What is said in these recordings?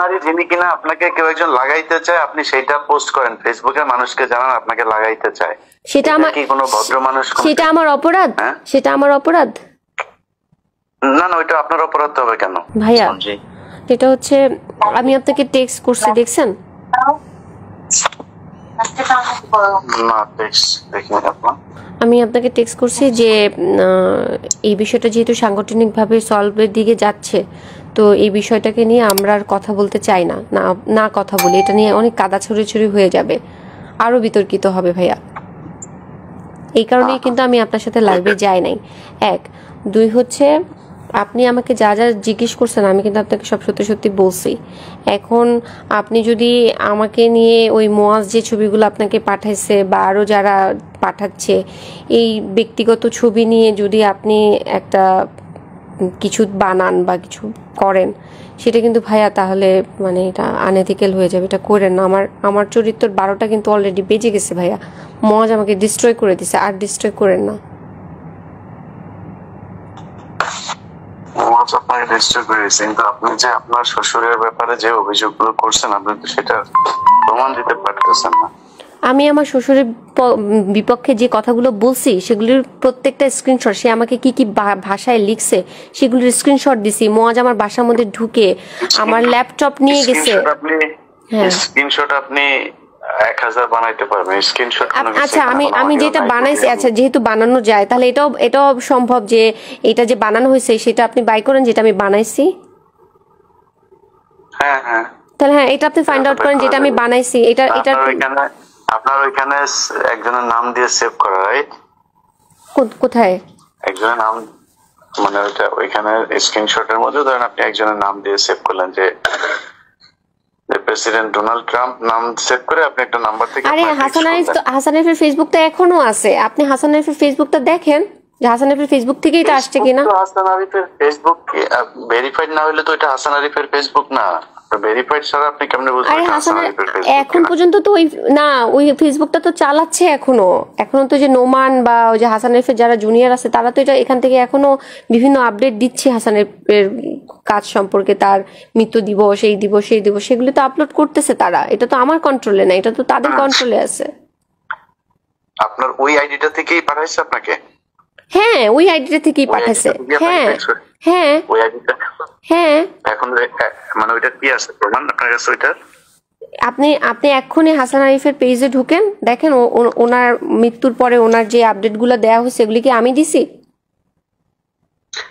নারী যিনি কিনা আপনাকে কেউ একজন লাগাইতে চায়, আপনি সেটা পোস্ট করেন ফেসবুকে, মানুষকে জানান আপনাকে লাগাইতে চায়। সেটা আমার কি কোনো ভদ্র মানুষ? সেটা আমার অপরাধ? সেটা আমার অপরাধ না না, ওইটা আপনার অপরাধ হবে কেন ভাইয়া? এটা হচ্ছে আমি আপনাকে টেক্সট করছি, দেখছেন? আমি আপনাকে টেক্সট করছি যে এই বিষয়টা যেহেতু সাংগঠনিকভাবে সলভের দিকে যাচ্ছে, তো এই বিষয়টাকে নিয়ে আমরা আর কথা বলতে চাই না, না কথা বলি, এটা নিয়ে অনেক কাদা ছড়াছড়ি হয়ে যাবে, আরো বিতর্কিত হবে ভাইয়া। এই কারণেই কিন্তু আমি আপনার সাথে লাইভে যাই নাই। এক, দুই হচ্ছে আপনি আমাকে যা যা জিজ্ঞেস করছেন আমি কিন্তু আপনাকে সব সত্যি সত্যি বলছি। এখন আপনি যদি আমাকে নিয়ে ওই মোয়াজ যে ছবিগুলো আপনাকে পাঠাইছে বা আরও যারা পাঠাচ্ছে, এই ব্যক্তিগত ছবি নিয়ে যদি আপনি একটা কিছু বানান বা কিছু করেন, সেটা কিন্তু ভাইয়া তাহলে মানে এটা আনএথিক্যাল হয়ে যাবে, এটা করেন না। আমার চরিত্রের 12টা কিন্তু অলরেডি বেজে গেছে ভাইয়া। মজ আমাকে ডিস্ট্রয় করে দিছে, আর ডিস্ট্রয় করেন না। আপনাকে ডিস্ট্রয় করে দিয়েছে, কিন্তু আপনি যে আপনার শ্বশুরের ব্যাপারে যে অভিযোগগুলো করছেন আপনি তো সেটা প্রমাণ দিতে পারতেছেন না। আমি আমার শ্বশুরের বিপক্ষে যে কথাগুলো বলছি সেগুলির প্রত্যেকটা স্ক্রিনশট, সে আমাকে কি কি ভাষায় লিখছে সেগুলির স্ক্রিনশট দিছি। মোয়াজ আমার বাসার মধ্যে ঢুকে আমার ল্যাপটপ নিয়ে গেছে। স্ক্রিনশট আপনি 1000 বানাইতে পারবেন স্ক্রিনশট। আচ্ছা, আমি যেটা বানাইছি, আচ্ছা যেহেতু বানানো যায় তাহলে এটাও সম্ভব যে এটা যে বানানো হয়েছে সেটা আপনি বাই করেন যেটা আমি বানাইছি। হ্যাঁ হ্যাঁ, তাহলে হ্যাঁ, এটা আপনি ফাইন্ড আউট করেন যেটা আমি বানাইছি। এটা আপনার ওইখানে একজনের নাম দিয়ে সেভ করা, রাইট? কোথায় একজনের নাম, মানে ওইটা ওইখানে স্ক্রিনশটের মধ্যে ধরেন আপনি একজনের নাম দিয়ে সেভ করলেন যে প্রেসিডেন্ট ডোনাল্ড ট্রাম্প নাম সেভ করে আপনি একটা নাম্বার থেকে। আরে হাসান আরিফের ফেসবুকটা এখনো আছে, আপনি হাসান আরিফের ফেসবুকটা দেখেন যে হাসান আরিফের ফেসবুক থেকেই তো আসছে কিনা। হাসান আরিফের ফেসবুক ভেরিফাইড না হলে তো এটা হাসান আরিফের ফেসবুক না। ভেরিফাইড ছাড়া আপনি কেমনে বুঝবেন আরে হাসান এখন পর্যন্ত তো ওই ফেসবুকটা তো চালাচ্ছে এখনো তো যে নোমান বা ওই যে হাসান আরিফের যারা জুনিয়র আছে তারা তো এটা এখান থেকে এখনো বিভিন্ন আপডেট দিচ্ছে হাসান আরিফের কাজ সম্পর্কে, তার মৃত্যু দিবস, এই দিবস সেই দিবস, সেগুলো তো আপলোড করতেছে তারা। এটা তো আমার কন্ট্রোলে না, এটা তো তাদের কন্ট্রোলে আছে। আপনার ওই আইডিটা থেকেই পাঠাইছে আপনাকে? হ্যাঁ, ওই আইডিটা থেকেই পাঠাইছে। হ্যাঁ হ্যাঁ ওই আইডিটা। হ্যাঁ, এখন মানে ওইটা কি আছে প্রমাণ আপনার কাছে ওইটার? আপনি এক্ষুনি হাসান আরিফের পেজে ঢুকেন, দেখেন ওনার মৃত্যুর পরে ওনার যে আপডেট গুলো দেওয়া হয়েছে এগুলি কি আমি দিছি?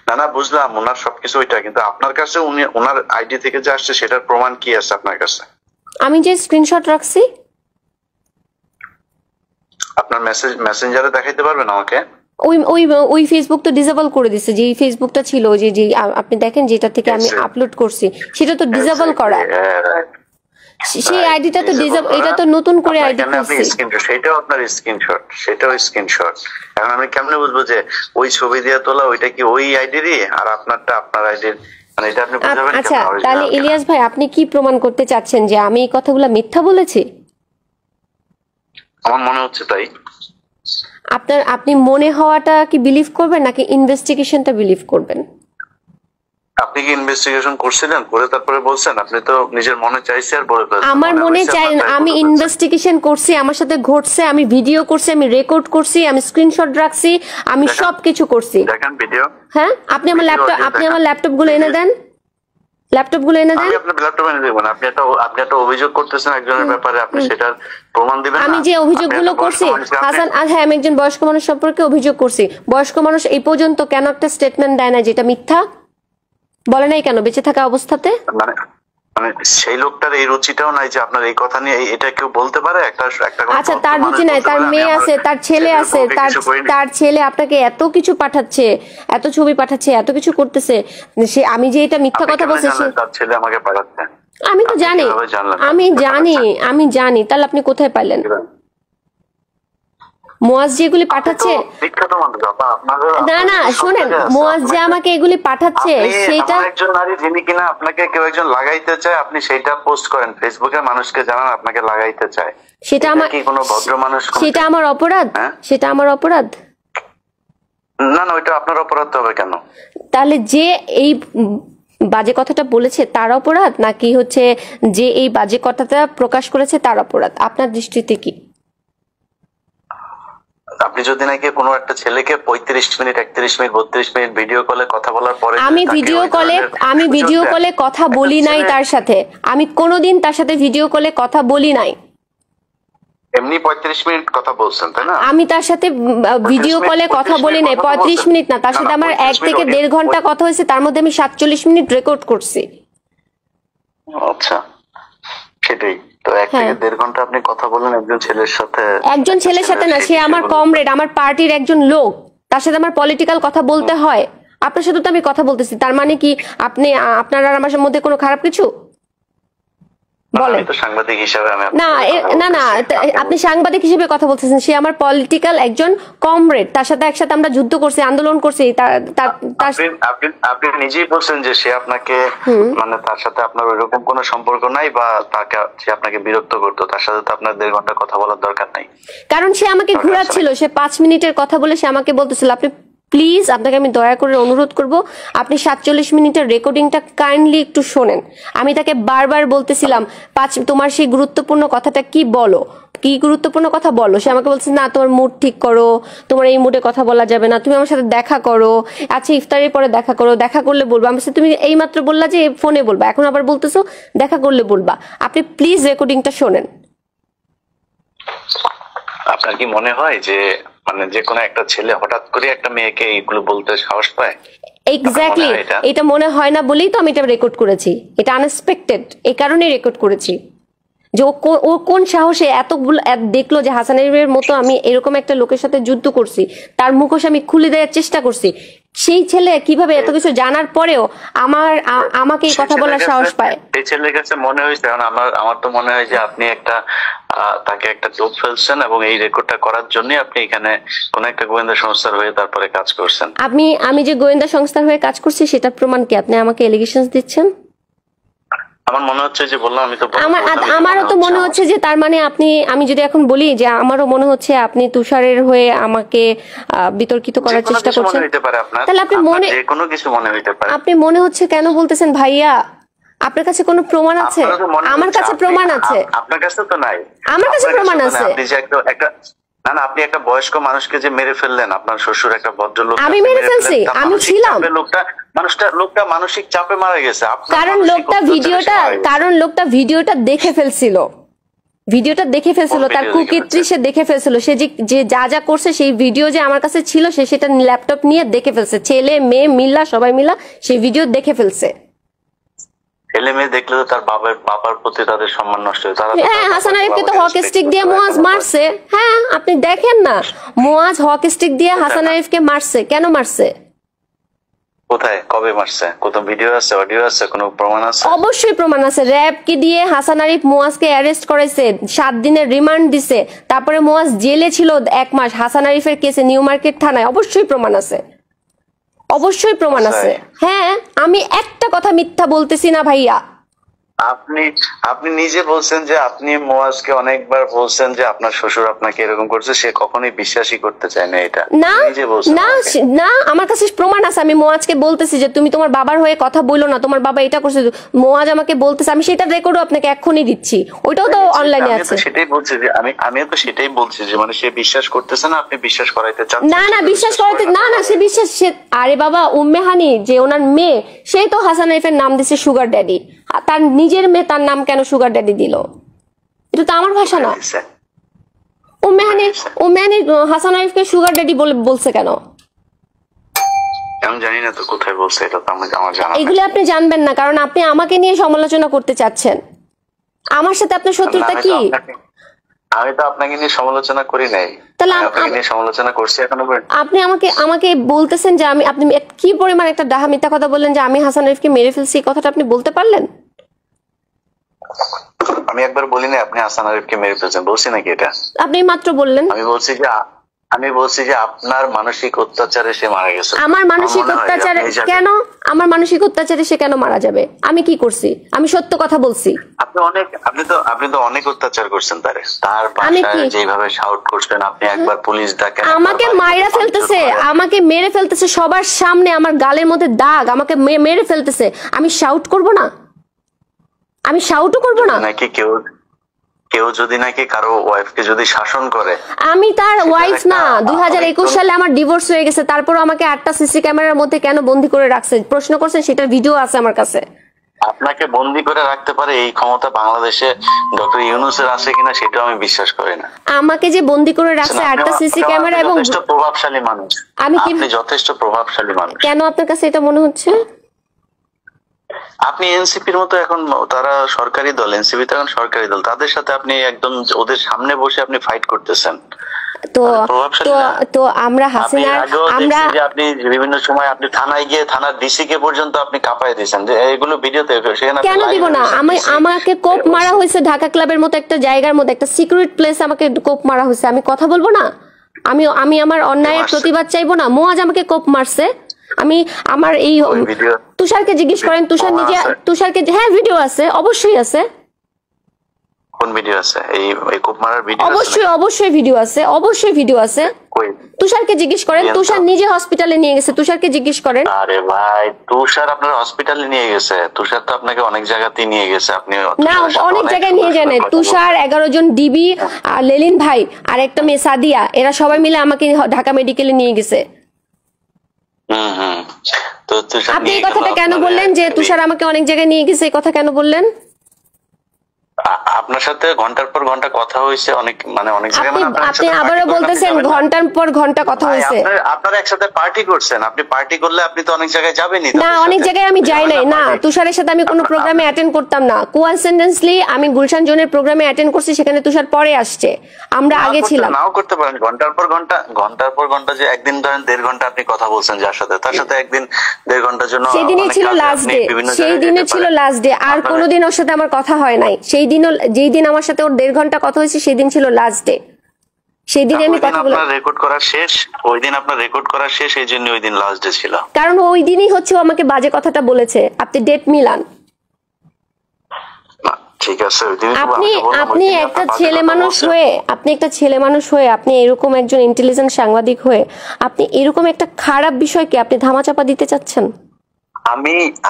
না না, বুঝলাম ওনার সবকিছু ওইটা, কিন্তু আপনার কাছে ওনার আইডি থেকে যে আসছে সেটার প্রমাণ কি আছে আপনার কাছে? আমি যে স্ক্রিনশট রাখছি। আপনার মেসেঞ্জারে দেখাইতে পারবেন আমাকে? ওই ফেসবুক তো ডিসেবল করে দিছে, যে ফেসবুকটা ছিল যে আপনি দেখেন যেটা থেকে আমি আপলোড করছি সেটা তো ডিসেবল করা। সেই আইডিটা তো এটা তো নতুন করে আইডি করছি। সেটাও আপনার স্ক্রিনশট, সেটাও স্ক্রিনশট। এখন আমি কেমনে বুঝবো যে ওই ছবি দিয়ে তোলা ওইটা কি ওই আইডিরই আর আপনারটা আপনার আইডির? মানে এটা আপনি বুঝাবেন? আচ্ছা, তাহলে ইলিয়াস ভাই আপনি কি প্রমাণ করতে চাচ্ছেন যে আমি এই কথাগুলো মিথ্যা বলেছি? আমার মনে হচ্ছে তাই। আপনি মনে হওয়াটা কি বিলিভ করবেন নাকি ইনভেস্টিগেশনটা বিলিভ করবেন? আপনি কি ইনভেস্টিগেশন করছিলেন, করে তারপরে বলছেন? আপনি তো নিজের মনে চাইছে আর বলে ফেলছেন। আমার মনে চাই, আমি ইনভেস্টিগেশন করছি, আমার সাথে ঘটছে, আমি ভিডিও করছি, আমি রেকর্ড করছি, আমি স্ক্রিনশট রাখছি, আমি সবকিছু করছি। দেখেন ভিডিও। হ্যাঁ, আপনি আমার ল্যাপটপ গুলো এনে দেন। ল্যাপটপ গুলো এনে দেন। আমি আপনার ল্যাপটপ এনে দেব না। আপনি একটা অভিযোগ করতেছেন একজনের ব্যাপারে, আপনি সেটার প্রমাণ দিবেন না? আমি যে অভিযোগগুলো করছি হাসান, হ্যাঁ আমি একজন বয়স্ক মানুষ সম্পর্কে অভিযোগ করছি। বয়স্ক মানুষ এই পর্যন্ত কেন একটা স্টেটমেন্ট দেয় না যেটা মিথ্যা? বলে নাই কেন বেঁচে থাকা অবস্থাতে? মানে সেই লোকটার এই রুচিটাও নাই যে আপনার এই কথা নিয়ে এটা কেউ বলতে পারে একটা। আচ্ছা, তার রুচি নাই, তার মেয়ে আছে, তার ছেলে আছে, তার ছেলে আপনাকে এত কিছু পাঠাচ্ছে, এত ছবি পাঠাচ্ছে, এত কিছু করতেছে, সে আমি যে এটা মিথ্যা কথা বলছি তার ছেলে আমাকে পাঠাচ্ছে? আমি তো জানি, আমি জানি। তাহলে আপনি কোথায় পাইলেন? মোয়াজ যেগুলি পাঠাচ্ছে, না শোনেন, মোয়াজ যে আমাকে এগুলি পাঠাচ্ছে সেটা একজন নারী যিনি কিনা আপনাকে কেউ একজন লাগাইতে চায়, আপনি সেটা পোস্ট করেন ফেসবুকে, মানুষকে জানান আপনাকে লাগাইতে চায়। সেটা আমার কি কোনো ভদ্র মানুষ? সেটা আমার অপরাধ? সেটা আমার অপরাধ? না না, ওইটা আপনার অপরাধ হবে কেন? তাহলে যে এই বাজে কথাটা বলেছে তার অপরাধ, নাকি হচ্ছে যে এই বাজে কথাটা প্রকাশ করেছে তার অপরাধ? আপনার দৃষ্টিতে কি? আপনি যদি নাকি কোনো একটা ছেলেকে 35 মিনিট 31 মিনিট 32 মিনিট ভিডিও কলে কথা বলার পরে আমি ভিডিও কলে কথা বলি নাই তার সাথে, আমি কোনোদিন তার সাথে ভিডিও কলে কথা বলি নাই। এমনি 35 মিনিট কথা বলছেন তাই না? আমি তার সাথে ভিডিও কলে কথা বলি নাই 35 মিনিট না, তার সাথে আমার 1 থেকে 1.5 ঘন্টা কথা হয়েছে, তার মধ্যে আমি 47 মিনিট রেকর্ড করছি। আচ্ছা, সেটাই তো 1 থেকে 1.5 ঘন্টা আপনি কথা বলেন একজন ছেলের সাথে না, সে আমার কমরেড, আমার পার্টির একজন লোক, তার সাথে আমার পলিটিক্যাল কথা বলতে হয়। আপনার সাথে তো আমি কথা বলতেছি, তার মানে কি আপনার আর আমার মধ্যে কোনো খারাপ কিছু? আমি তো সাংবাদিক হিসেবে না, আপনি সাংবাদিক হিসেবে কথা বলতেছেন, সে আমার পলিটিক্যাল একজন কমরেড, তার সাথে একসাথে আমরা যুদ্ধ করছি, আন্দোলন করছি। আপনি নিজেই বলছেন যে সে আপনাকে, মানে তার সাথে আপনার ওইরকম কোনো সম্পর্ক নাই, বা সে আপনাকে বিরক্ত করতো, তার সাথে তো আপনার 1.5 ঘন্টা কথা বলার দরকার নাই। কারণ সে আমাকে ঘুরাচ্ছিল, সে 5 মিনিটের কথা বলে সে আমাকে বলতেছিল, আপনি প্লিজ, আপনাকে আমি দয়া করে অনুরোধ করব, আপনি 47 মিনিটের রেকর্ডিংটা কাইন্ডলি একটু শোনেন। আমি তাকে বারবার বলতেছিলাম, তোমার সেই গুরুত্বপূর্ণ কথাটা কি বলো, কি গুরুত্বপূর্ণ কথা বলো। সে আমাকে বলছে, না তোমার মুড ঠিক করো, তোমার এই মুডে কথা বলা যাবে না, তুমি আমার সাথে দেখা করো, আচ্ছা ইফতারের পরে দেখা করো, দেখা করলে বলবো। আমার সাথে তুমি এইমাত্র বললা যে ফোনে বলবা, এখন আবার বলতেছো দেখা করলে বলবা। আপনি প্লিজ রেকর্ডিংটা শোনেন। আপনার কি মনে হয় যে মানে যে কোনো একটা ছেলে হঠাৎ করে একটা মেয়েকে এইগুলো বলতে সাহস পায়? এক্স্যাক্টলি, এটা মনে হয় না বলেই তো আমি এটা রেকর্ড করেছি। এটা আনএক্সপেক্টেড, এই কারণেই রেকর্ড করেছি যে ও কোন সাহসে এতগুলো দেখলো যে হাসানের মতো আমি এরকম একটা লোকের সাথে যুদ্ধ করছি, তার মুখোশ আমি খুলে দেওয়ার চেষ্টা করছি। সেই ছেলে কিভাবে এত কিছু জানার পরেও আমাকে এই কথা বলার সাহস পায়? এই ছেলের কাছে মনে হয়েছে, কারণ আমার তো মনে হয় যে আপনি তাকে একটা চোখ ফেলছেন, এবং এই রেকর্ডটা করার জন্য আপনি এখানে কোন একটা গোয়েন্দা সংস্থার হয়ে তারপরে কাজ করছেন। আমি যে গোয়েন্দা সংস্থার হয়ে কাজ করছি সেটা প্রমাণ কি? আপনি আমাকে এলিগেশনস দিচ্ছেন। আমার মনে হচ্ছে যে বললাম, আমারও তো মনে হচ্ছে যে তার মানে আমি যদি এখন বলি যে আমারও মনে হচ্ছে আপনি তুষারের হয়ে আমাকে বিতর্কিত করার চেষ্টা করছেন, তাহলে আপনি মনে হচ্ছে কেন বলতেছেন ভাইয়া? আপনার কাছে কোনো প্রমাণ আছে? আমার কাছে প্রমাণ আছে। আপনার কাছে তো নাই। আমার কাছে প্রমাণ আছে। আপনি যে একটা না, আপনি একটা বয়স্ক মানুষকে যে মেরে ফেললেন, আপনার শ্বশুর একটা ভদ্রলোক, আমি মেরে ফেলছি? আমি ছিলাম? লোকটা মানসিক চাপে মারা গেছে, কারণ লোকটা ভিডিওটা দেখে ফেলছিল, তার কুকীর্তি সে দেখে ফেলছিল। সে যে যা করছে সেই ভিডিও যে আমার কাছে ছিল, সে সেটা ল্যাপটপ নিয়ে দেখে ফেলছে। ছেলে মেয়ে মিল্লা সবাই মিলা সেই ভিডিও দেখে ফেলছে। ছেলে মেয়ে দেখলে তো তার বাবার প্রতি তাদের সম্মান নষ্ট হয়। হ্যাঁ, হাসান আরিফকে তো হক স্টিক দিয়ে মুয়াজ মারছে। হ্যাঁ, আপনি দেখেন না, মুয়াজ হক স্টিক দিয়ে হাসান আরিফকে মারছে। কেন মারছে? কোথায়, কবে মারছে? কত ভিডিও আছে, অডিও আছে, কোনো প্রমাণ আছে? অবশ্যই প্রমাণ আছে। র‍্যাব কি দিয়ে হাসান আরিফ মুয়াজকে অ্যারেস্ট করেছে, 7 দিনের রিমান্ড দিছে, তারপরে মুয়াজ জেলে ছিল 1 মাস হাসান আরিফের কেসে নিউ মার্কেট থানায়। অবশ্যই প্রমাণ আছে, অবশ্যই প্রমাণ আছে। হ্যাঁ, আমি একটা কথা মিথ্যা বলতেছি না ভাইয়া। আপনি নিজে বলছেন যে আপনি মুয়াজকে অনেকবার বলছেন যে আপনার শ্বশুর আপনাকে এরকম করছে, সে কখনোই বিশ্বাসই করতে চায় না। এটা না, আমার কাছে প্রমাণ আছে। আমি মুয়াজকে বলতেছি যে তুমি তোমার বাবার হয়ে কথা বইলো না, তোমার বাবা এটা করছে। মুয়াজ আমাকে বলতেছে, আমি সেটা রেকর্ডও আপনাকে এখনই দিচ্ছি, ওইটাও তো অনলাইনে আছে। সেটাই বলছি যে আমিও তো সেটাই বলছি যে মানে সে বিশ্বাস করতেছে না, আপনি বিশ্বাস করাইতে চান। না, বিশ্বাস করাইতে না, সে বিশ্বাস। আরে বাবা, উম্মে হানি যে ওনার মেয়ে, সেই তো হাসান আরিফের নাম দিছে সুগার ড্যাডি। তার নিজের মেয়ে তার নাম কেন সুগার ড্যাডি দিল? এটা তো আমার ভাষা না। উম্মে হানি হাসান আরিফকে সুগার ড্যাডি বলছে কেন? আমি জানি না তো কোথায় বলছে, এটা তো আমার জানা। এগুলো আপনি জানবেন না, কারণ আপনি আমাকে নিয়ে সমালোচনা করতে চাচ্ছেন। আমার সাথে আপনার শত্রুতা কি? আমি তো আপনাকে নিয়ে সমালোচনা করি নাই, তাহলে আপনাকে নিয়ে সমালোচনা করছি এখনো। আপনি আমাকে বলতেছেন যে আপনি কি পরিমাণ একটা ডাহা মিথ্যা কথা বললেন যে আমি হাসান আরিফকে মেরে ফেলছি। এই কথাটা আপনি বলতে পারলেন? আমি একবার বলি না আপনি হাসান আরিফকে মেরে ফেলছেন, বলছি নাকি এটা? আপনি মাত্র বললেন। আমি বলছি যে আমি বলছি যে আপনার মানসিক অত্যাচারে সে মারা গেছে। আমার মানসিক অত্যাচারে কেন? আমার মানসিক অত্যাচারে সে কেন মারা যাবে? আমি কি করছি? আমি সত্য কথা বলছি। আপনি তো অনেক অত্যাচার করছেন তারে। তার বাসায় যেভাবে শাউট করছেন, আপনি একবার পুলিশ ডাকেন, আমাকে মাইরা ফেলতেছে, আমাকে মেরে ফেলতেছে সবার সামনে, আমার গালের মধ্যে দাগ, আমাকে মেরে ফেলতেছে। আমি শাউট করব না? আমি শাউটও করব না নাকি? কেউ যদি নাকি কারো ওয়াইফকে যদি শাসন করে, আমি তার ওয়াইফ না। 2021 সালে আমার ডিভোর্স হয়ে গেছে, তারপর আমাকে 8টা সিসি ক্যামেরার মধ্যে কেন বন্দি করে রাখছে? প্রশ্ন করছেন, সেটার ভিডিও আছে আমার কাছে। আপনাকে বন্দি করে রাখতে পারে এই ক্ষমতা বাংলাদেশে ডক্টর ইউনূসের আছে কিনা সেটাও আমি বিশ্বাস করি না। আমাকে যে বন্দি করে রাখছে 8টা সিসি ক্যামেরা, এবং যথেষ্ট প্রভাবশালী মানুষ, আপনি যথেষ্ট প্রভাবশালী মানুষ। কেন আপনার কাছে এটা মনে হচ্ছে? আপনি এনসিপির মতো, এখন তারা সরকারি দল, এনসিপি তো এখন সরকারি দল, তাদের সাথে আপনি একদম ওদের সামনে বসে আপনি ফাইট করতেছেন। তো আমরা হাসিনার, আপনি বিভিন্ন সময় আপনি থানায় গিয়ে থানার ডিসি কে পর্যন্ত আপনি কাঁপায় দিয়েছেন, যে এগুলো ভিডিওতে কেন দিব না? আমাকে কোপ মারা হয়েছে ঢাকা ক্লাবের মতো একটা জায়গার মধ্যে, একটা সিক্রেট প্লেস, আমাকে কোপ মারা হয়েছে। আমি কথা বলবো না? আমি আমার অন্যায়ের প্রতিবাদ চাইবো না? মোয়াজ আমাকে কোপ মারছে, আমি আমার এই তুষারকে জিজ্ঞেস করেন, তুষারকে, হ্যাঁ ভিডিও আছে, অবশ্যই আছে। কোন ভিডিও আছে? এই কোপ মারার ভিডিও? অবশ্যই ভিডিও আছে, অবশ্যই ভিডিও আছে। তুষারকে জিজ্ঞেস করেন, তুষার নিজে হসপিটালে নিয়ে গেছে, তুষারকে জিজ্ঞেস করেন। আরে ভাই, তুষার আপনার হসপিটালে নিয়ে গেছে? তুষার তো আপনাকে অনেক জায়গাতেই নিয়ে গেছে। আপনি না, অনেক জায়গায় নিয়ে যায় না। তুষার, 11 জন ডিবি, আর লেলিন ভাই, আর একটা মেয়ে সাদিয়া, এরা সবাই মিলে আমাকে ঢাকা মেডিকেলে নিয়ে গেছে। আপনি এই কথাটা কেন বললেন যে তুষার আমাকে অনেক জায়গায় নিয়ে গেছে? এই কথা কেন বললেন? আপনার সাথে ঘন্টার পর ঘন্টা কথা হয়েছে, অনেক জায়গায়। আপনি আবারও বলতেছেন ঘন্টার পর ঘন্টা কথা হয়েছে। আপনারা একসাথে পার্টি করছেন, আপনি পার্টি করলে আপনি তো অনেক জায়গায় যাবেনই। না, অনেক জায়গায় আমি যাই নাই। না, তুষারের সাথে আমি কোনো প্রোগ্রামে অ্যাটেন্ড করতাম না। কোইন্সিডেন্টলি আমি গুলশান জোনের প্রোগ্রামে অ্যাটেন্ড করছি, সেখানে তুষার পরে আসছে, আমরা আগে ছিলাম। নাও করতে পারেন। ঘন্টার পর ঘন্টা যে একদিন ধরেন 1.5 ঘন্টা আপনি কথা বলছেন যার সাথে, তার সাথে একদিন 1.5 ঘন্টার জন্য, সেদিনই ছিল লাস্ট ডে, সেই দিনে ছিল লাস্ট ডে। আর কোনোদিন ওর সাথে আমার কথা হয় নাই। সেই দিনও, যেই দিন আমার সাথে ওর 1.5 ঘন্টা কথা হয়েছে, সেই দিন ছিল লাস্ট ডে। সেই দিনে আমি কথা বললাম। আপনার রেকর্ড করা শেষ, ওই দিন আপনার রেকর্ড করা শেষ, এই জন্য ওই দিন লাস্ট ডে ছিল। কারণ ওই দিনই হচ্ছে ও আমাকে বাজে কথাটা বলেছে। আপনি ডেট মিলান। ঠিক আছে, আপনি একটা ছেলে মানুষ হয়ে, আপনি এরকম একজন ইন্টেলিজেন্ট সাংবাদিক হয়ে, আপনি এরকম একটা খারাপ বিষয়কে আপনি ধামাচাপা দিতে চাচ্ছেন?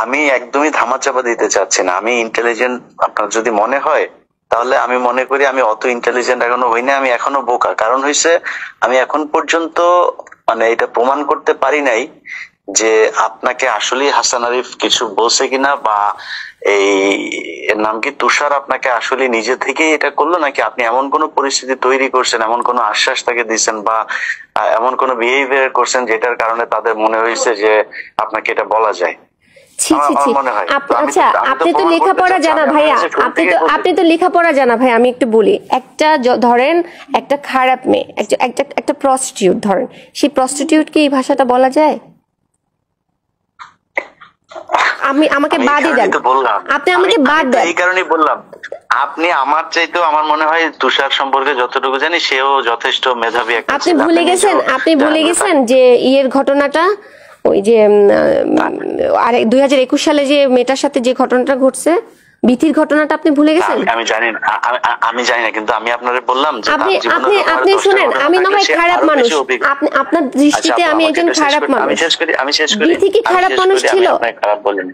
আমি একদমই ধামাচাপা দিতে চাচ্ছি না। আমি ইন্টেলিজেন্ট আপনার যদি মনে হয়, তাহলে আমি মনে করি আমি অত ইন্টেলিজেন্ট এখনো হই না, আমি এখনো বোকা। কারণ হয়েছে, আমি এখন পর্যন্ত এটা প্রমাণ করতে পারি নাই যে আপনাকে আসলে হাসান আরিফ কিছু বলছে কিনা, বা এর নাম কি তুষার আপনাকে আসলে নিজে থেকে এটা করলো, নাকি আপনি এমন কোন পরিস্থিতি তৈরি করছেন, এমন কোন আশ্বাস তাকে দিচ্ছেন, বা এমন কোন বিহেভিয়ার করছেন যেটার কারণে তাদের মনে হয়েছে যে আপনাকে এটা বলা যায়। আচ্ছা, আপনি তো লেখাপড়া জানা ভাইয়া, আপনি তো লেখাপড়া জানা ভাই। আমি একটু বলি, একটা ধরেন একটা খারাপ মেয়ে, একটা প্রস্টিটিউট ধরেন, সেই প্রস্টিটিউটকে এই ভাষাটা বলা যায়? আমাকে বাদই দেন, আপনি আমাকে বাদ দেন। এই কারণেই বললাম, আপনি আমার চাইতেও আমার মনে হয় তুষার সম্পর্কে যতটুকু জানি, সেও যথেষ্ট মেধাবী একটা। আপনি ভুলে গেছেন যে ইয়ের ঘটনাটা, ওই যে 2021 সালে যে মেয়েটার সাথে যে ঘটনাটা ঘটছে, বিথির ঘটনাটা আপনি ভুলে গেছেন? আমি জানি না, কিন্তু আমি আপনারে বললাম যে আপনি শুনেন, আমি না হয় খারাপ মানুষ, আপনার দৃষ্টিতে আমি একজন খারাপ মানুষ। আমি শেষ করি। বিথি কি খারাপ মানুষ ছিল? খারাপ বলেন,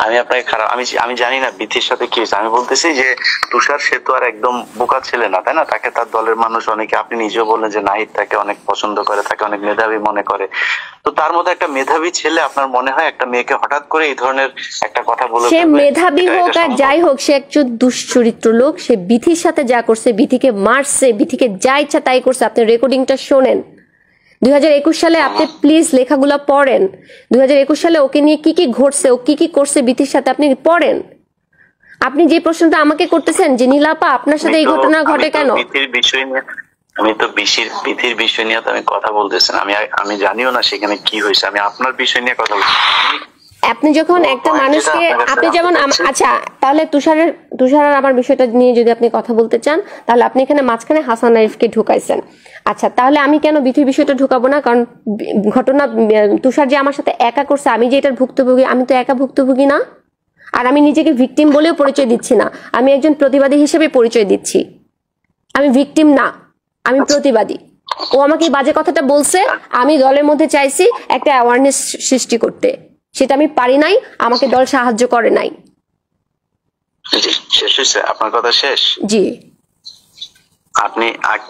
আমি আপনাকে খারাপ, আমি জানি না বিথির সাথে কি হয়েছে। আমি বলতেছি যে তুষার সে তো আর একদম বোকা ছেলে না, তাই না? তাকে তার দলের মানুষ অনেকে, আপনি নিজেও বললেন যে নাহিদ তাকে অনেক পছন্দ করে, তাকে অনেক মেধাবী মনে করে। তো তার মতো একটা মেধাবী ছেলে আপনার মনে হয় একটা মেয়েকে হঠাৎ করে এই ধরনের একটা কথা বলে? সে মেধাবী হোক আর যাই হোক, সে একজন দুশ্চরিত্র লোক। সে বিথির সাথে যা করছে, বিথিকে মারছে, বিথিকে যা ইচ্ছা তাই করছে। আপনি রেকর্ডিংটা শোনেন 2021 সালে, আপনি প্লিজ লেখাগুলো পড়েন। 2021 সালে ওকে নিয়ে কি কি ঘটছে, ও কি কি করছে বিথির সাথে, আপনি পড়েন। আপনি যে প্রশ্নটা আমাকে করতেছেন যে নীলাপা আপনার সাথে এই ঘটনা ঘটে কেন, আমি তো বিথির বিষয় নিয়ে তো আমি কথা বলতেছি না। আমি জানিও না সেখানে কি হয়েছে, আমি আপনার বিষয় নিয়ে কথা বলছি। আপনি যখন একটা মানুষকে আপনি যেমন আচ্ছা তাহলে তুষার আর আমার বিষয়টা নিয়ে যদি আপনি কথা বলতে চান তাহলে আপনি এখানে মাঝখানে হাসান আরিফকে ঢুকাইছেন। আচ্ছা তাহলে আমি কেন বিথির বিষয়টা ঢুকাবো না? কারণ ঘটনা তুষার যে আমার সাথে একা করছে, আমি যে এটার ভুক্তভোগী, আমি তো একা ভুক্তভোগী না। আর আমি নিজেকে ভিকটিম বলেও পরিচয় দিচ্ছি না, আমি একজন প্রতিবাদী হিসেবে পরিচয় দিচ্ছি। আমি ভিকটিম না, আমি প্রতিবাদী। ও আমাকে বাজে কথাটা বলছে, আমি দলের মধ্যে চাইছি একটা অ্যাওয়ারনেস সৃষ্টি করতে, সেটা আমি পারি নাই, আমাকে দল সাহায্য করে নাই। শেষ হয়েছে আপনার কথা? শেষ? জি।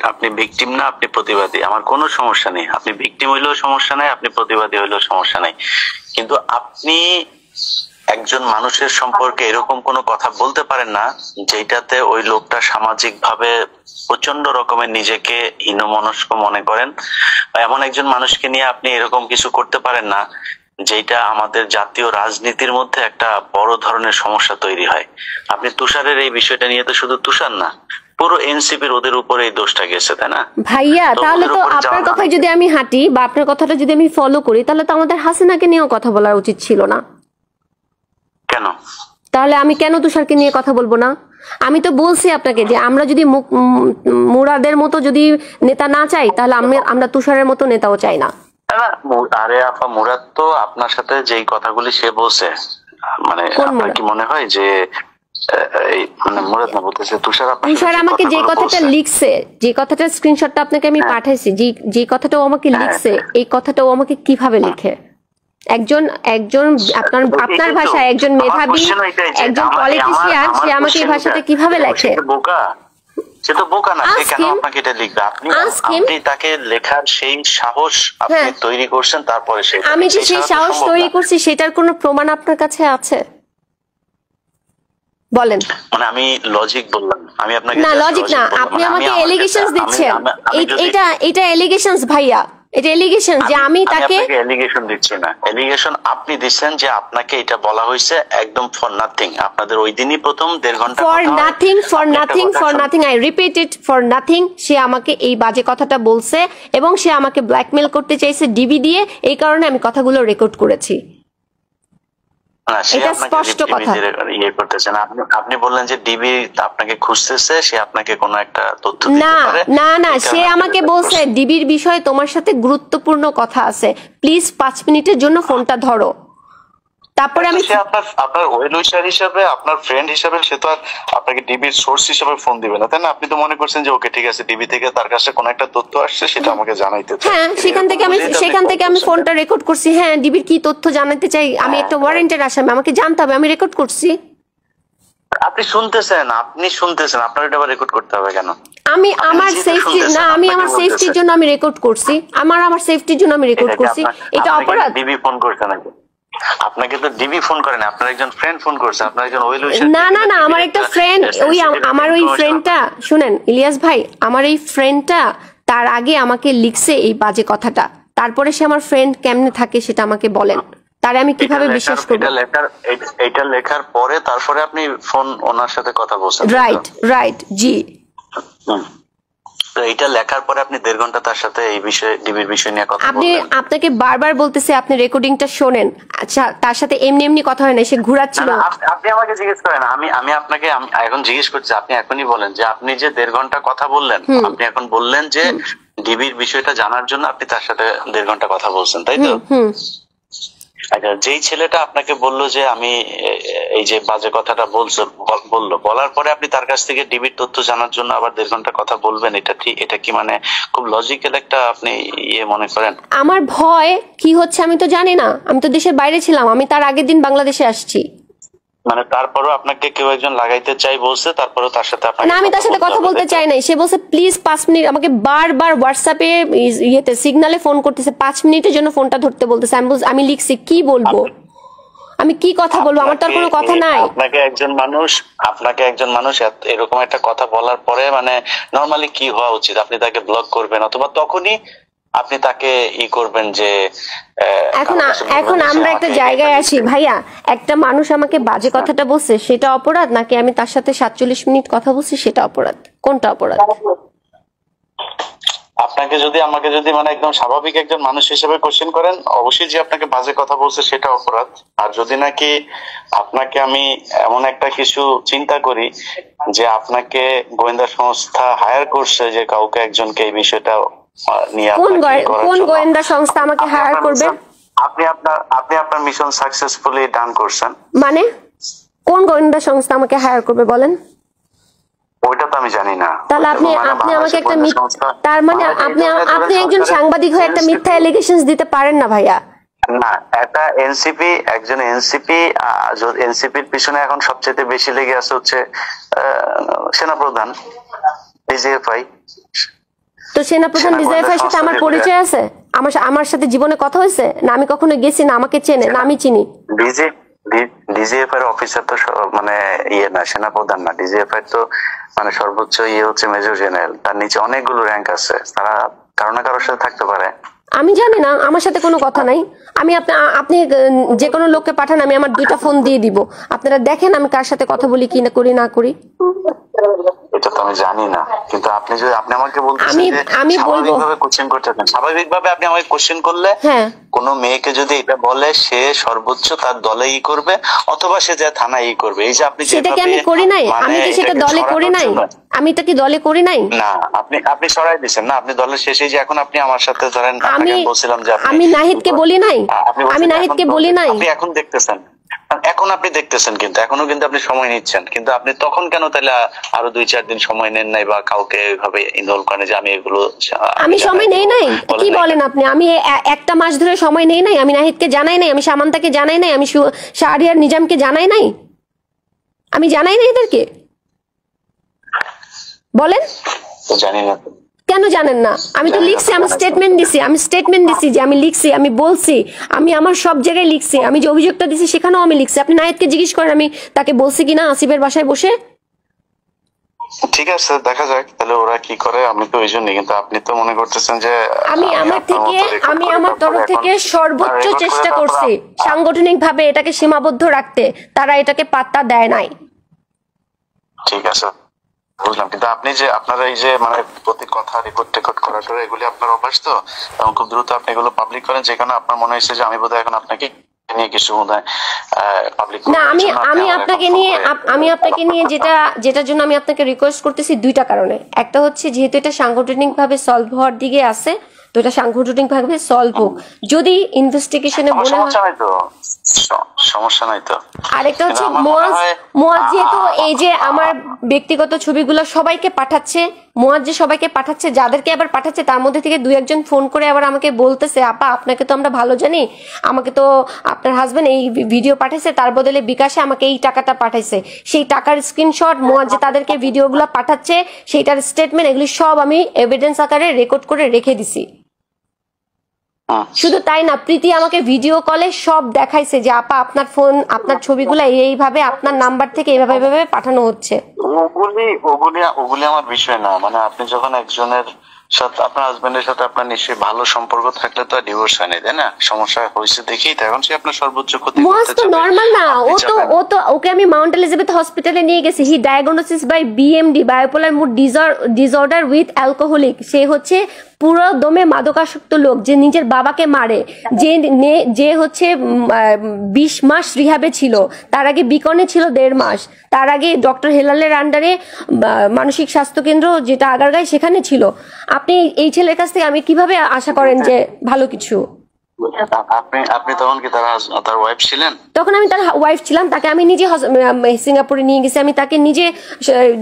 আপনি ভিকটিম না, আপনি প্রতিবাদী, আমার কোনো সমস্যা নেই। আপনি ভিকটিম হইলেও সমস্যা নাই, আপনি প্রতিবাদী হইলেও সমস্যা নাই, কিন্তু আপনি একজন মানুষের সম্পর্কে এরকম কোনো কথা বলতে পারেন না যেটাতে ওই লোকটা সামাজিক ভাবে প্রচন্ড রকমের নিজেকে হীনমনস্ক মনে করেন, বা এমন একজন মানুষকে নিয়ে আপনি এরকম কিছু করতে পারেন না যেটা আমাদের জাতীয় রাজনীতির মধ্যে একটা বড় ধরনের সমস্যা তৈরি হয়। আপনি তুষারের এই বিষয়টা নিয়ে তো শুধু তুষার না, পুরো এনসিপির ওদের উপরে এই দোষটা গেছে, তাই না ভাইয়া? তাহলে তো আপনার কথায় যদি আমি হাঁটি বা আপনার কথাটা যদি আমি ফলো করি, তাহলে তো আমাদের হাসিনাকে নিয়েও কথা বলা উচিত ছিল না? কেন? তাহলে আমি কেন তুষারকে নিয়ে কথা বলবো না? আমি তো বলছি আপনাকে যে আমরা যদি মুরাদের মতো যদি নেতা না চাই, তাহলে আমরা তুষারের মতো নেতাও চাই না। আরে আপা, মুরাদ তো আপনার সাথে যেই কথাগুলি সে বলছে, মানে আপনার কি মনে হয় যে মানে মুরাদ না বলতেছে, তুষার আমাকে যে কথাটা লিখছে, যে কথাটা স্ক্রিনশটটা আপনাকে আমি পাঠাইছি, যে কথাটা ও আমাকে লিখছে, এই কথাটা ও আমাকে কিভাবে লিখে? একজন আপনার ভাষায় একজন মেধাবী, একজন পলিটিশিয়ান, সে আমাকে এই ভাষাটা কিভাবে লেখে? সে তো বোকা না, সে কেন আপনাকে এটা লিখবে? আপনি তাকে লেখার সেই সাহস আপনি তৈরি করছেন, তারপরে সে, আমি যে সেই সাহস তৈরি করছি সেটার কোনো প্রমাণ আপনার কাছে আছে? বলেন। মানে আমি লজিক বললাম, আমি আপনাকে না লজিক না, আপনি আমাকে এলিগেশনস দিচ্ছেন। এটা এলিগেশনস ভাইয়া, এটা এলিগেশন যে আমি তাকে এলিগেশন দিচ্ছি না, এলিগেশন আপনি দিচ্ছেন যে আপনাকে এটা বলা হয়েছে একদম ফর নাথিং। আপনাদের ওই দিনই প্রথম 1.5 ঘন্টা for nothing I repeat it, for nothing. সে আমাকে এই বাজে কথাটা বলছে এবং সে আমাকে ব্ল্যাকমেল করতে চাইছে ডিবি দিয়ে, এই কারণে আমি কথাগুলো রেকর্ড করেছি। এটা স্পষ্ট কথা। আপনি বললেন যে ডিবি আপনাকে খুঁজতেছে, সে আপনাকে কোনো একটা তথ্য দিতে পারে। না, সে আমাকে বলছে ডিবির বিষয়ে তোমার সাথে গুরুত্বপূর্ণ কথা আছে, প্লিজ 5 মিনিটের জন্য ফোনটা ধরো। তারপরে আমি আপনার ওয়েল উইশার হিসেবে, আপনার ফ্রেন্ড হিসেবে সে তো আর আপনাকে ডিবির সোর্স হিসেবে ফোন দিবে না, তাই না? আপনি তো মনে করছেন যে ওকে ঠিক আছে, ডিবি থেকে তার কাছে কোনো একটা তথ্য আসছে, সেটা আমাকে জানাইতে চাই। হ্যাঁ, সেখান থেকে আমি ফোনটা রেকর্ড করছি। হ্যাঁ, ডিবির কি তথ্য জানাতে চাই, আমি একটা ওয়ারেন্টের আসামি, আমাকে জানতে হবে, আমি রেকর্ড করছি। আপনি শুনতেছেন, আপনার এটা আবার রেকর্ড করতে হবে কেন? আমি আমার সেফটি না, আমি আমার সেফটির জন্য আমি রেকর্ড করছি, আমার সেফটির জন্য আমি রেকর্ড করছি। এটা অপরাধ? ডিবি ফোন করছে নাকি আপনাকে? তো ডিবি ফোন করে না, আপনার একজন ফ্রেন্ড ফোন করছে, আপনার একজন ওয়েল উইশার। না, আমার একটা ফ্রেন্ড, আমার ওই ফ্রেন্ডটা, শুনেন ইলিয়াস ভাই, আমার এই ফ্রেন্ডটা তার আগে আমাকে লিখছে এই বাজে কথাটা, তারপরে সে আমার ফ্রেন্ড কেমনে থাকে সেটা আমাকে বলেন, তারে আমি কিভাবে বিশ্বাস করব? এটা লেখার পরে তারপরে আপনি ফোন ওনার সাথে কথা বলছেন? রাইট, জি। তো এটা লেখার পরে আপনি 1.5 ঘন্টা তার সাথে এই বিষয়ে, ডিবির বিষয় নিয়ে কথা বললেন। আপনাকে বারবার বলতেছে আপনি রেকর্ডিংটা শোনেন। আচ্ছা, তার সাথে এমনি কথা হয় না, সে ঘুরাচ্ছিল। আপনি আমাকে জিজ্ঞেস করেন, আমি আপনাকে এখন জিজ্ঞেস করছি, আপনি এখনই বলেন যে আপনি যে 1.5 ঘন্টা কথা বললেন, আপনি এখন বললেন যে ডিবির বিষয়টা জানার জন্য আপনি তার সাথে 1.5 ঘন্টা কথা বলছেন, তাই তো? আচ্ছা, যেই ছেলেটা আপনাকে বললো যে আমি এই যে বাজে কথাটা বলার পরে আপনি তার কাছ থেকে ডিবির তথ্য জানার জন্য আবার 1.5 ঘন্টা কথা বলবেন, এটা কি মানে খুব লজিক্যাল একটা আপনি মনে করেন? আমার ভয় কি হচ্ছে আমি তো জানি না, আমি তো দেশের বাইরে ছিলাম, আমি তার আগের দিন বাংলাদেশে আসছি। মানে তারপরও আপনাকে কেউ একজন লাগাইতে চাই বলছে, তারপরও তার সাথে না, আমি তার সাথে কথা বলতে চাই নাই। সে বলছে প্লিজ 5 মিনিট, আমাকে বারবার হোয়াটসঅ্যাপে সিগনালে ফোন করতেছে, 5 মিনিটের জন্য ফোনটা ধরতে বলতেছে। আমি লিখছি কি বলবো, আমি কি কথা বলবো, আমার তো আর কোনো কথা নাই। আপনাকে একজন মানুষ এরকম একটা কথা বলার পরে মানে নরমালি কি হওয়া উচিত? আপনি তাকে ব্লক করবেন, অথবা তখনই আপনি তাকে করবেন যে এখন আমরা একটা জায়গায় আসি ভাইয়া, একটা মানুষ আমাকে বাজে কথাটা বলছে সেটা অপরাধ, নাকি আমি তার সাথে 47 মিনিট কথা বলছি সেটা অপরাধ? কোনটা অপরাধ? আপনাকে যদি আমাকে যদি মানে একদম স্বাভাবিক একজন মানুষ হিসেবে কোশ্চেন করেন, অবশ্যই যে আপনাকে বাজে কথা বলছে সেটা অপরাধ। আর যদি নাকি আপনাকে আমি এমন একটা কিছু চিন্তা করি যে আপনাকে গোয়েন্দা সংস্থা হায়ার করছে যে কাউকে একজনকে এই বিষয়টা নিয়ে কোন গোয়েন্দা সংস্থা আমাকে হায়ার করবে? আপনি আপনার মিশন সাকসেসফুলি ডান করছেন। মানে কোন গোয়েন্দা সংস্থা আমাকে হায়ার করবে বলেন? ওইটা তো আমি জানি না। তাহলে আপনি আমাকে একটা তার মানে আপনি একজন সাংবাদিক হয়ে একটা মিথ্যা এলিগেশনস দিতে পারেন না ভাইয়া। না, একটা একজন এনসিপির পিছনে এখন সবচেয়ে বেশি লেগে আছে হচ্ছে সেনাপ্রধান ডিজিএফআই। তো সেনাপ্রধান ডিজিএফআই সাথে আমার পরিচয় আছে? আমার সাথে জীবনে কথা হয়েছে না? আমি কখনো গেছি না? আমাকে চেনে না? আমি চিনি? ডিজিএফ এর অফিসার তো মানে না, সেনাপ্রধান না। ডিজিএফ এর তো মানে সর্বোচ্চ হচ্ছে মেজর জেনারেল, তার নিচে অনেকগুলো র্যাঙ্ক আছে, তারা কারো না কারোর সাথে থাকতে পারে। আমি জানি না, আমার সাথে কোনো কথা নাই। আপনি যে কোনো লোককে পাঠান, আমি আমার 2টা ফোন দিয়ে দিব, আপনারা দেখেন আমি কার সাথে কথা বলি কি না করি না করি। এটা তো আমি জানি না, কিন্তু আপনি আমাকে বলতেছেন যে আমি বলবো কোশ্চেন করতেছেন, স্বাভাবিকভাবে আপনি আমাকে কোশ্চেন করলে কোন মেয়েকে যদি এটা বলে সে সর্বোচ্চ তার দলেই করবে, অথবা সে যা থানায় করবে। এই যে আপনি সেটাকে আমি করি নাই, আমি কি সেটা দলে করি নাই? আমি এটা কি দলে করি নাই? না, আপনি সরাই দিয়েছেন না, আপনি দলের শেষে যে এখন আপনি আমার সাথে ধরেন আমি বলছিলাম যে আমি নাহিদকে বলি নাই, আমি নাহিদকে বলি নাই। আপনি এখন দেখতেছেন কিন্তু এখনো কিন্তু আপনি সময় নিচ্ছেন, কিন্তু আপনি তখন কেন তাহলে আরো 2-4 দিন সময় নেন নাই বা কাউকে এইভাবে ইনভলভ করেন যে আমি এগুলো আমি সময় নেই নাই? কি বলেন আপনি? আমি 1টা মাস ধরে সময় নেই নাই? আমি নাহিদকে জানাই নাই, আমি সামান্তাকে জানাই নাই, আমি শাহরিয়ার নিজামকে জানাই নাই? আমি জানাই নাই এদেরকে? বলেন। জানি না কেন জানেন না? আমি তো লিখছি, আমি স্টেটমেন্ট দিছি যে আমি লিখছি, আমি বলছি, আমি আমার সব জায়গায় লিখছি, আমি যে অভিযোগটা দিছি সেখানেও আমি লিখছি। আপনি নাহিদকে জিজ্ঞেস করেন আমি তাকে বলছি কিনা আসিফের বাসায় বসে। ঠিক আছে, দেখা যাক তাহলে ওরা কি করে। আমি তো ওই জন্যই, কিন্তু আপনি তো মনে করতেছেন যে আমি আমার তরফ থেকে সর্বোচ্চ চেষ্টা করছি সাংগঠনিক ভাবে এটাকে সীমাবদ্ধ রাখতে, তারা এটাকে পাত্তা দেয় নাই। ঠিক আছে, বুঝলাম, কিন্তু আপনি যে আপনারা এই যে মানে প্রতি কথা রেকর্ড করাটা এগুলি আপনার অভ্যাস তো, এবং খুব দ্রুত আপনি এগুলো পাবলিক করেন, যেখানে আপনার মনে হয়েছে যে আমি বোধহয় এখন আপনাকে নিয়ে কিছু পাবলিক না। আমি আপনাকে নিয়ে যেটার জন্য আমি আপনাকে রিকোয়েস্ট করতেছি 2টা কারণে। একটা হচ্ছে যেহেতু এটা সাংগঠনিক ভাবে সলভ হওয়ার দিকে আছে, তো এটা সাংগঠনিক ভাবে সলভ হোক। যদি ইনভেস্টিগেশনে মনে হয় সমস্যা নাই তো। আরেকটা হচ্ছে মুয়াজ যেহেতু এই যে আমার ব্যক্তিগত ছবিগুলো সবাইকে পাঠাচ্ছে, মুয়াজ যে সবাইকে পাঠাচ্ছে, যাদেরকে আবার পাঠাচ্ছে তার মধ্যে থেকে 2-1জন ফোন করে আবার আমাকে বলতেছে, আপা আপনাকে তো আমরা ভালো জানি, আমাকে তো আপনার হাজবেন্ড এই ভিডিও পাঠাইছে, তার বদলে বিকাশে আমাকে এই টাকাটা পাঠাইছে, সেই টাকার স্ক্রিনশট, মুয়াজ যে তাদেরকে ভিডিওগুলো পাঠাচ্ছে সেইটার স্টেটমেন্ট, এগুলি সব আমি এভিডেন্স আকারে রেকর্ড করে রেখে দিছি। শুধু তাই না, প্রীতি আমাকে ভিডিও কলে সব দেখাইছে যে আপা আপনার ফোন, আপনার ছবিগুলো এইভাবে আপনার নাম্বার থেকে এইভাবে পাঠানো হচ্ছে। ওগুলি আমার বিষয় না। মানে আপনি যখন একজনের সাথে, আপনার হাজবেন্ডের সাথে আপনার নিশ্চয়ই ভালো সম্পর্ক থাকলে তো ডিভোর্স হয় না, তাই না? সমস্যা হয়েছে দেখি তখন সে আপনার সর্বোচ্চ ক্ষতি করতে চায়। নরমাল না, ওকে আমি মাউন্ট এলিজাবেথ হসপিটালে নিয়ে গেছি। He diagnosis by BMD, bipolar mood disorder with alcoholic. সে হচ্ছে পুরো দমে মাদকাসক্ত লোক, যে নিজের বাবাকে মারে, যে হচ্ছে 20 মাস রিহাবে ছিল, তার আগে বিকনে ছিল 1.5 মাস, তার আগে ডক্টর হেলালের আন্ডারে মানসিক স্বাস্থ্য কেন্দ্র যেটা আগারগাঁয় সেখানে ছিল। আপনি এই ছেলের কাছ থেকে আমি কিভাবে আশা করেন যে ভালো কিছু? আপনি তখন কি তার ওয়াইফ ছিলেন? তখন আমি তার ওয়াইফ ছিলাম। তাকে আমি নিজে সিঙ্গাপুরে নিয়ে গেছি, আমি তাকে নিজে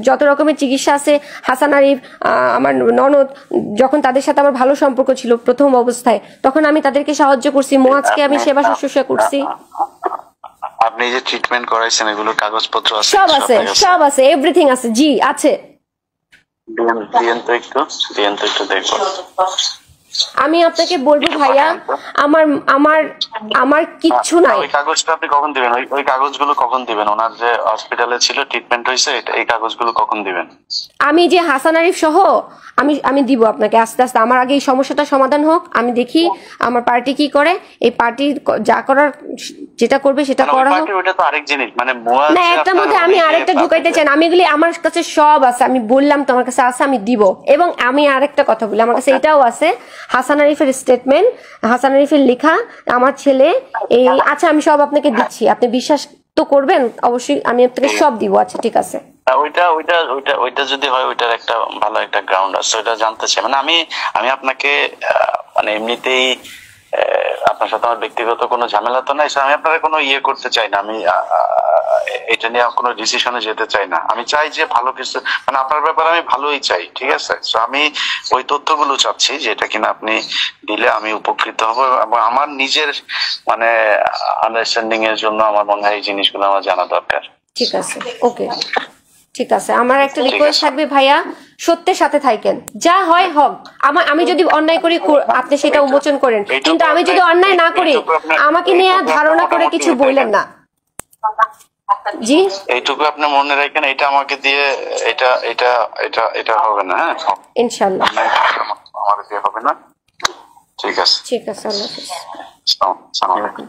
যত রকমের চিকিৎসা আছে, হাসান আরিফ, আমার ননদ, যখন তাদের সাথে আমার ভালো সম্পর্ক ছিল প্রথম অবস্থায়, তখন আমি তাদেরকে সাহায্য করছি, মুয়াজকে আমি সেবা শুশ্রূষা করছি। আপনি যে ট্রিটমেন্ট করাইছেন এগুলোর কাগজপত্র আছে? সব আছে, এভরিথিং আছে। জি আছে। দিয়েন তো একটু দেখবো। আমি আপনাকে বলবো ভাইয়া, আমার আমার আমার কিচ্ছু নাই। ওই কাগজটা আপনি কখন দিবেন? ওই কাগজগুলো কখন দিবেন? ওনার যে হসপিটালে ছিল, ট্রিটমেন্ট হয়েছে, এই কাগজগুলো কখন দিবেন? আমি যে হাসান আরিফ সহ আমি আমি দিব আপনাকে আস্তে আস্তে। আমার আগে এই সমস্যাটা সমাধান হোক, আমি দেখি আমার পার্টি কি করে। এই পার্টি যা করার যেটা করবে সেটা করা হোক। ওটা তো আরেক জিনিস, মানে না, একটার মধ্যে আমি আরেকটা ঢুকাইতে চাই না। আমি এগুলি আমার কাছে সব আছে, আমি বললাম তো আমার কাছে আছে, আমি দিব। এবং আমি আরেকটা কথা বলি, আমার কাছে এটাও আছে, হাসান আরিফের স্টেটমেন্ট, হাসান আরিফের লেখা, আমার ছেলে এই। আচ্ছা, আমি সব আপনাকে দিচ্ছি, আপনি বিশ্বাস তো করবেন অবশ্যই, আমি আপনাকে সব দিব। আচ্ছা ঠিক আছে। ওইটা যদি হয়, ওইটার একটা ভালো একটা গ্রাউন্ড আছে, ওইটা জানতে চাই। মানে আমি আপনাকে মানে এমনিতেই আপনার সাথে আমার ব্যক্তিগত কোনো ঝামেলা তো নাই, আমি আপনারা কোনো ইয়ে করতে চাই না। আমি এটা নিয়ে কোনো ডিসিশনে যেতে চাই না। আমি চাই যে ভালো কিছু, মানে আপনার ব্যাপারে আমি ভালোই চাই, ঠিক আছে? আমি ওই তথ্যগুলো চাচ্ছি যেটা কিনা আপনি দিলে আমি উপকৃত হব, এবং আমার নিজের মানে আন্ডারস্ট্যান্ডিং এর জন্য আমার মনে হয় এই জিনিসগুলো আমার জানা দরকার। ঠিক আছে, ওকে, ঠিক আছে। আমার একটা রিকোয়েস্ট থাকবে ভাইয়া, সত্যের সাথে থাকেন, যা হয় হোক। আমি যদি অন্যায় করি আপনি সেটা উন্মোচন করেন, কিন্তু আমি যদি অন্যায় না করি আমাকে নিয়ে ধারণা করে কিছু বললেন না। জি, এইটুকু আপনি মনে রাখেন, এটা আমাকে দিয়ে এটা এটা এটা এটা হবে না। হ্যাঁ, ইনশাআল্লাহ আমার দিয়ে হবে না। ঠিক আছে, ঠিক আছে। আল্লাহ হাফেজ। আসসালামু আলাইকুম।